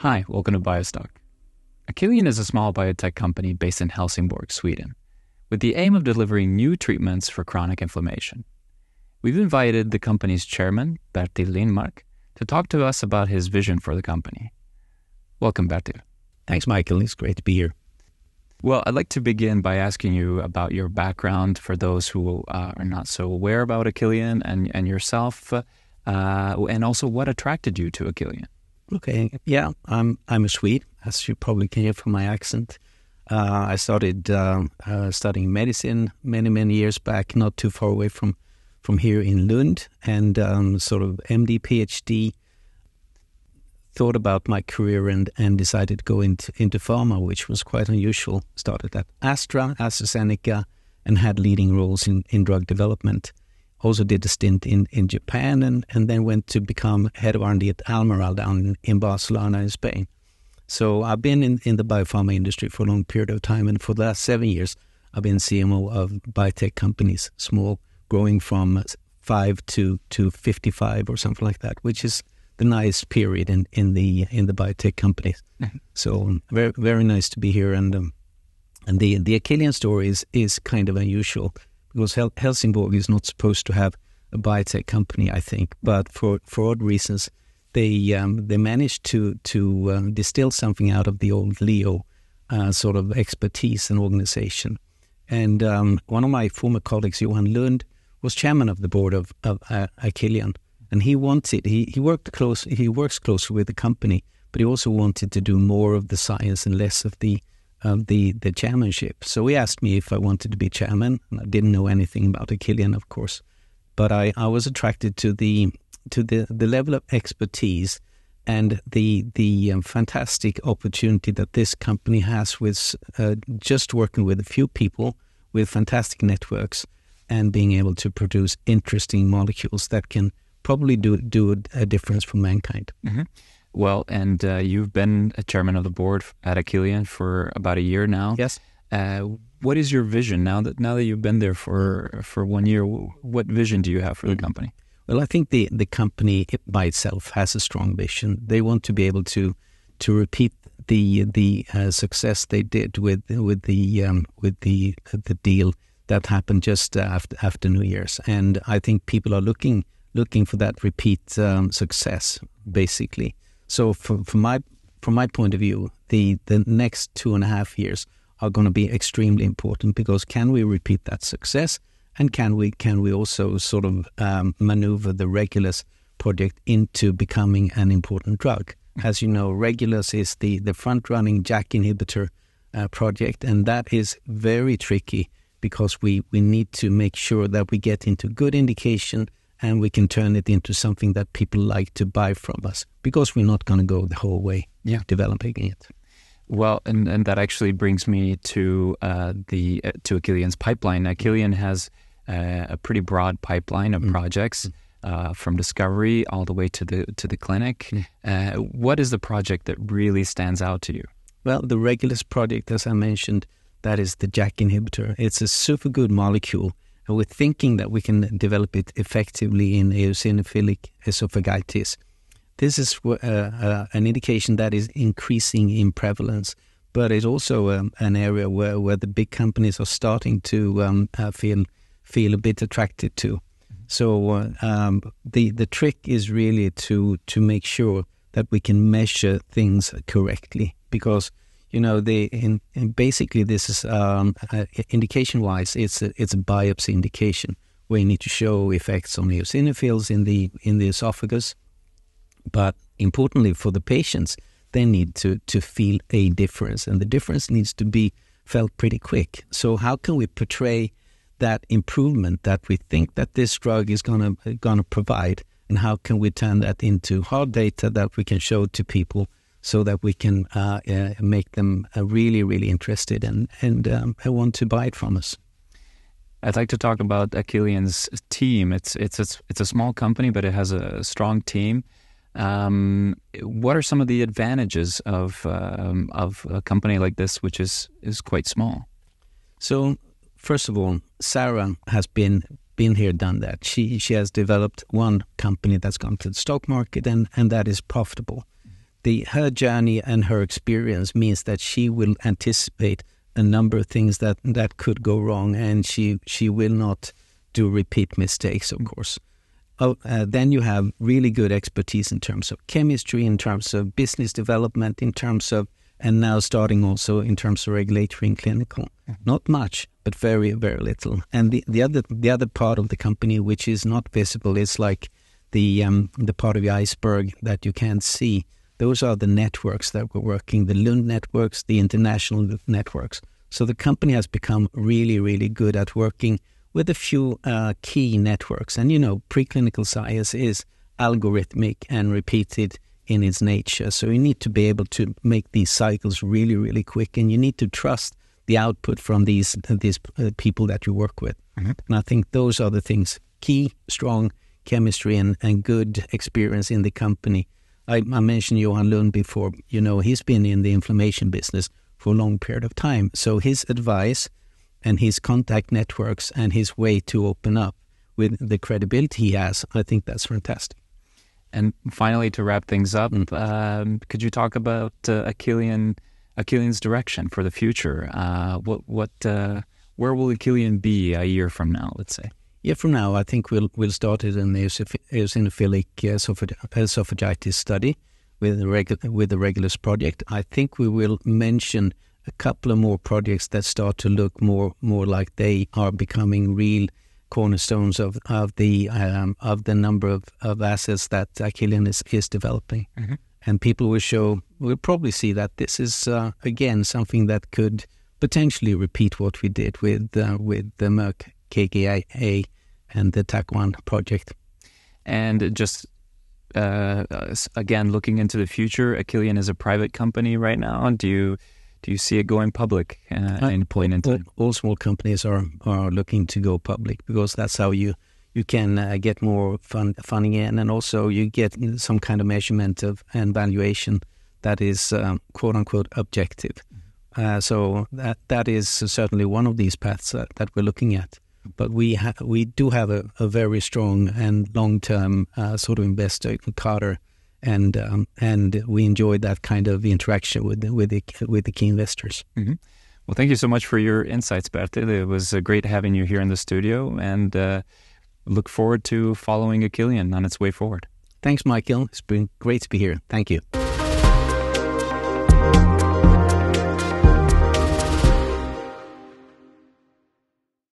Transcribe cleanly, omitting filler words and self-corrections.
Hi, welcome to BioStock. Aqilion is a small biotech company based in Helsingborg, Sweden, with the aim of delivering new treatments for chronic inflammation. We've invited the company's chairman, Bertil Lindmark, to talk to us about his vision for the company. Welcome, Bertil. Thanks, Michael. It's great to be here. Well, I'd like to begin by asking you about your background for those who are not so aware about Aqilion and yourself, and also what attracted you to Aqilion. Okay, yeah, I'm a Swede, as you probably can hear from my accent. I started studying medicine many years back, not too far away from here in Lund, and sort of MD, PhD. Thought about my career and decided to go into pharma, which was quite unusual. Started at AstraZeneca, and had leading roles in drug development. Also did a stint in Japan and then went to become head of R&D at Almirall down in Barcelona in Spain. So I've been in the biopharma industry for a long period of time, and for the last 7 years I've been CMO of biotech companies, small, growing from 5 to 55 or something like that, which is the nice period in the biotech companies. Mm-hmm. So very nice to be here, and the Aqilion story is kind of unusual. Because Helsingborg is not supposed to have a biotech company, I think, but for odd reasons, they managed to distill something out of the old Leo sort of expertise and organization. And one of my former colleagues, Johan Lund, was chairman of the board of Aqilion, and he works closely with the company, but he also wanted to do more of the science and less of the chairmanship. So he asked me if I wanted to be chairman, and I didn't know anything about Aqilion, of course, but I was attracted to the level of expertise and the fantastic opportunity that this company has with just working with a few people with fantastic networks and being able to produce interesting molecules that can probably do a difference for mankind. Mm-hmm. Well, and you've been a chairman of the board at Aqilion for about a year now. Yes. What is your vision now that you've been there for 1 year? What vision do you have for the company? Well, I think the company by itself has a strong vision. They want to be able to repeat the success they did with the deal that happened just after New Year's, and I think people are looking for that repeat success, basically. So from my point of view, the next 2.5 years are going to be extremely important, because can we repeat that success, and can we also sort of maneuver the Regulus project into becoming an important drug? As you know, Regulus is the front-running JAK inhibitor project, and that is very tricky because we need to make sure that we get into good indication and we can turn it into something that people like to buy from us, because we're not going to go the whole way developing it. Well, and that actually brings me to to Aqilion's pipeline. Aqilion has a pretty broad pipeline of projects, from discovery all the way to the clinic. What is the project that really stands out to you? Well, the Regulus project, as I mentioned, that is the JAK inhibitor. It's a super good molecule. And we're thinking that we can develop it effectively in eosinophilic esophagitis. This is an indication that is increasing in prevalence, but it's also an area where the big companies are starting to feel a bit attracted to. So the trick is really to make sure that we can measure things correctly, because basically this is indication-wise, it's a biopsy indication where you need to show effects on eosinophils in the esophagus. But importantly for the patients, they need to feel a difference, and the difference needs to be felt pretty quick. So how can we portray that improvement that we think that this drug is gonna provide, and how can we turn that into hard data that we can show to people, so that we can make them really interested and want to buy it from us. I'd like to talk about Aqilion's team. It's a small company, but it has a strong team. What are some of the advantages of a company like this, which is quite small? So, first of all, Sarah has been here, done that. She has developed one company that's gone to the stock market, and that is profitable. her journey and her experience means that she will anticipate a number of things that could go wrong, and she will not do repeat mistakes, of course. Then you have really good expertise in terms of chemistry, in terms of business development, in terms of, and now starting also in terms of regulatory and clinical. Not much, but very, very little. And the other part of the company which is not visible is like the part of the iceberg that you can't see. Those are the networks that we're working, the Lund networks, the international networks. So the company has become really, really good at working with a few key networks. And, preclinical science is algorithmic and repeated in its nature. So you need to be able to make these cycles really, really quick. And you need to trust the output from these people that you work with. And I think those are the things: key, strong chemistry and good experience in the company. I mentioned Johan Lund before. He's been in the inflammation business for a long period of time. So his advice and his contact networks and his way to open up with the credibility he has, I think that's fantastic. And finally, to wrap things up, could you talk about Aqilion's direction for the future? Where will Aqilion be a year from now, let's say? A year from now, I think we'll start it in the eosinophilic esophagitis study with the Regulus project. I think we will mention a couple of more projects that start to look more like they are becoming real cornerstones of the number of assets that Aqilion is developing. And people will probably see that this is again something that could potentially repeat what we did with the Merck KGaA and the TAC1 project. And just again, looking into the future, Aqilion is a private company right now. Do you see it going public at any point in time? All small companies are looking to go public, because that's how you can get more funding in, and also you get some kind of measurement and valuation that is quote unquote objective. So that is certainly one of these paths that we're looking at. But we do have a very strong and long-term sort of investor, Carter, and we enjoy that kind of interaction with the key investors. Well, thank you so much for your insights, Bertil. It was great having you here in the studio, and look forward to following Aqilion on its way forward. Thanks, Michael. It's been great to be here. Thank you.